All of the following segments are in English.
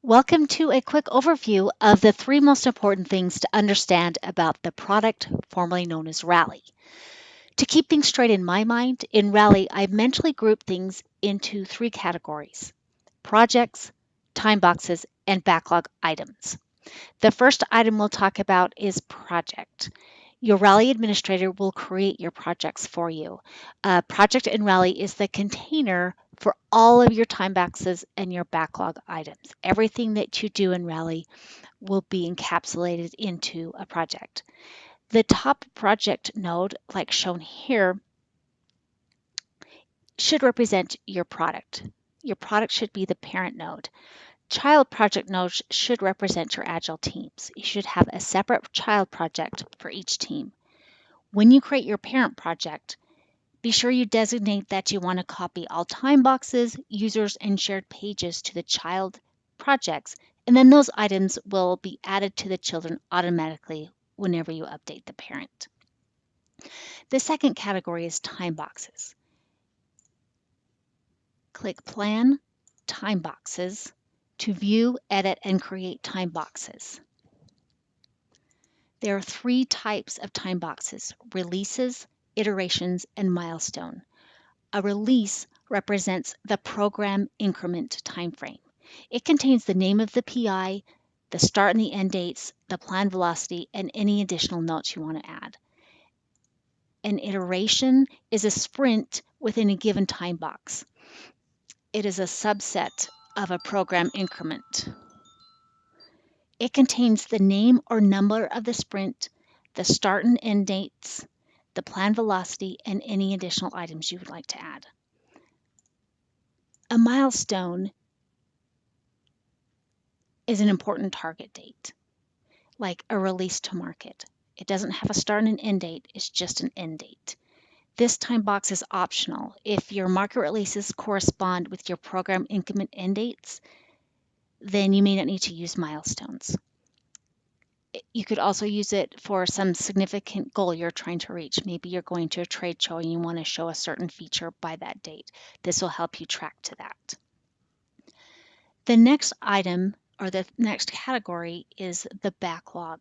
Welcome to a quick overview of the three most important things to understand about the product formerly known as Rally. To keep things straight in my mind, in Rally, I mentally group things into three categories: projects, time boxes, and backlog items. The first item we'll talk about is project. Your Rally administrator will create your projects for you. Project in Rally is the container for all of your time boxes and your backlog items. Everything that you do in Rally will be encapsulated into a project. The top project node, like shown here, should represent your product. Your product should be the parent node. Child project nodes should represent your Agile teams. You should have a separate child project for each team. When you create your parent project, be sure you designate that you want to copy all time boxes, users, and shared pages to the child projects, and then those items will be added to the children automatically whenever you update the parent. The second category is time boxes. Click Plan, Time Boxes to view, edit, and create time boxes. There are three types of time boxes: releases, iterations, and milestone. A release represents the program increment timeframe. It contains the name of the PI, the start and the end dates, the planned velocity, and any additional notes you want to add. An iteration is a sprint within a given time box. It is a subset of a program increment. It contains the name or number of the sprint, the start and end dates, the planned velocity, and any additional items you would like to add. A milestone is an important target date, like a release to market. It doesn't have a start and an end date, it's just an end date. This time box is optional. If your market releases correspond with your program increment end dates, then you may not need to use milestones. You could also use it for some significant goal you're trying to reach. Maybe you're going to a trade show and you want to show a certain feature by that date. This will help you track to that. The next item or the next category is the backlog.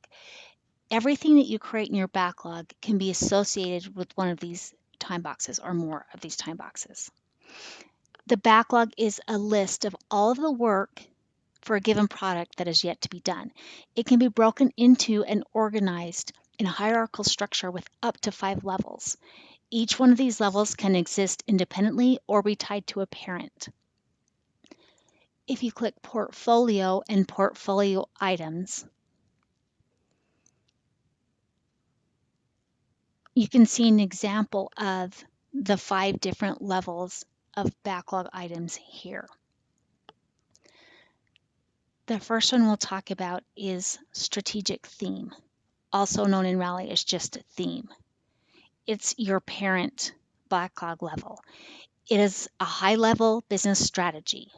Everything that you create in your backlog can be associated with one of these time boxes or more of these time boxes. The backlog is a list of all of the work for a given product that is yet to be done. It can be broken into and organized in a hierarchical structure with up to 5 levels. Each one of these levels can exist independently or be tied to a parent. If you click Portfolio and Portfolio Items, you can see an example of the 5 different levels of backlog items here. The first one we'll talk about is strategic theme, also known in Rally as just theme. It's your parent backlog level. It is a high-level business strategy.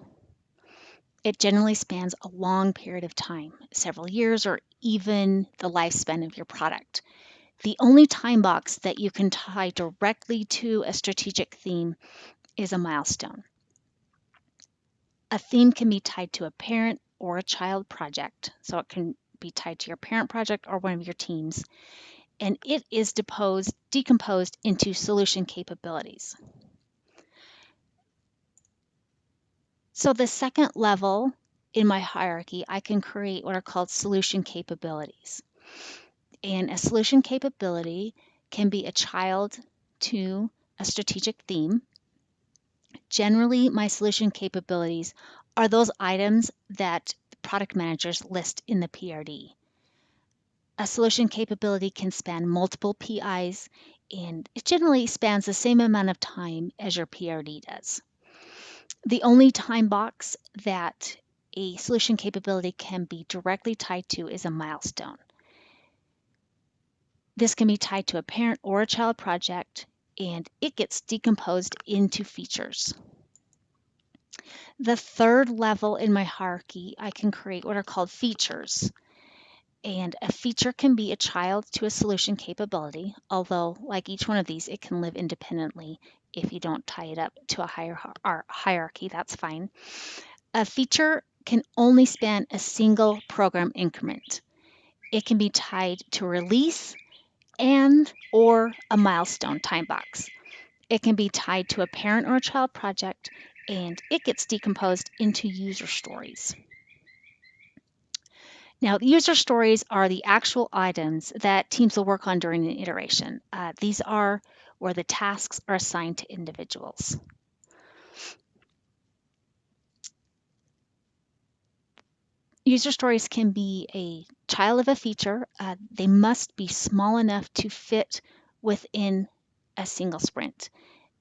It generally spans a long period of time, several years or even the lifespan of your product. The only time box that you can tie directly to a strategic theme is a milestone. A theme can be tied to a parent or a child project, so it can be tied to your parent project or one of your teams, and it is decomposed into solution capabilities. So the second level in my hierarchy, I can create what are called solution capabilities. And a solution capability can be a child to a strategic theme. Generally, my solution capabilities are those items that product managers list in the PRD. A solution capability can span multiple PIs, and it generally spans the same amount of time as your PRD does. The only time box that a solution capability can be directly tied to is a milestone. This can be tied to a parent or a child project, and it gets decomposed into features. The third level in my hierarchy, I can create what are called features. And a feature can be a child to a solution capability, although like each one of these, it can live independently. If you don't tie it up to a hierarchy, that's fine. A feature can only span a single program increment. It can be tied to a release and or a milestone time box. It can be tied to a parent or a child project, and it gets decomposed into user stories. Now, user stories are the actual items that teams will work on during an iteration. These are where the tasks are assigned to individuals. User stories can be a child of a feature. They must be small enough to fit within a single sprint.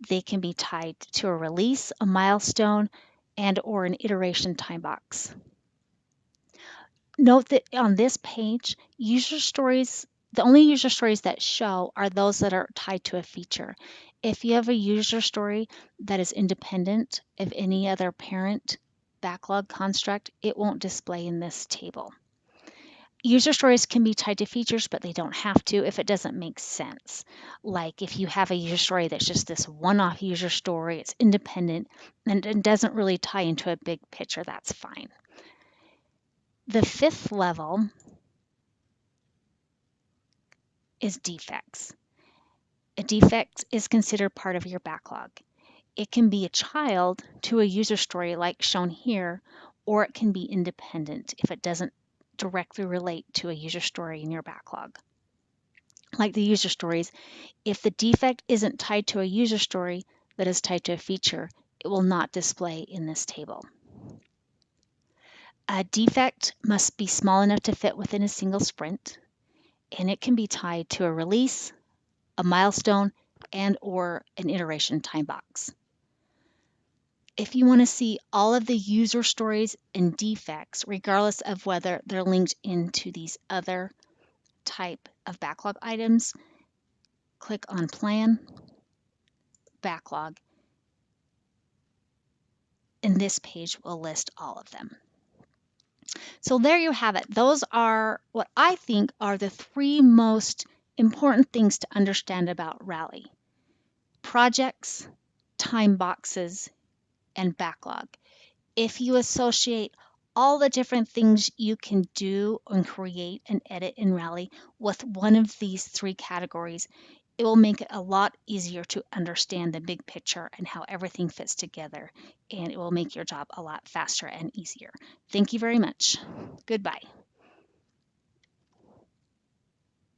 They can be tied to a release, a milestone, and or an iteration time box. Note that on this page, the only user stories that show are those that are tied to a feature. If you have a user story that is independent of any other parent backlog construct, it won't display in this table. User stories can be tied to features, but they don't have to if it doesn't make sense. Like if you have a user story that's just this one-off user story, it's independent, and it doesn't really tie into a big picture, that's fine. The fifth level is defects. A defect is considered part of your backlog. It can be a child to a user story like shown here, or it can be independent if it doesn't directly relate to a user story in your backlog. Like the user stories, if the defect isn't tied to a user story that is tied to a feature, it will not display in this table. A defect must be small enough to fit within a single sprint, and it can be tied to a release, a milestone, and or an iteration time box. If you want to see all of the user stories and defects, regardless of whether they're linked into these other type of backlog items, click on Plan, Backlog, and this page will list all of them. So there you have it. Those are what I think are the three most important things to understand about Rally: projects, time boxes, and backlog. If you associate all the different things you can do and create and edit in Rally with one of these three categories, it will make it a lot easier to understand the big picture and how everything fits together, and it will make your job a lot faster and easier. Thank you very much. Goodbye.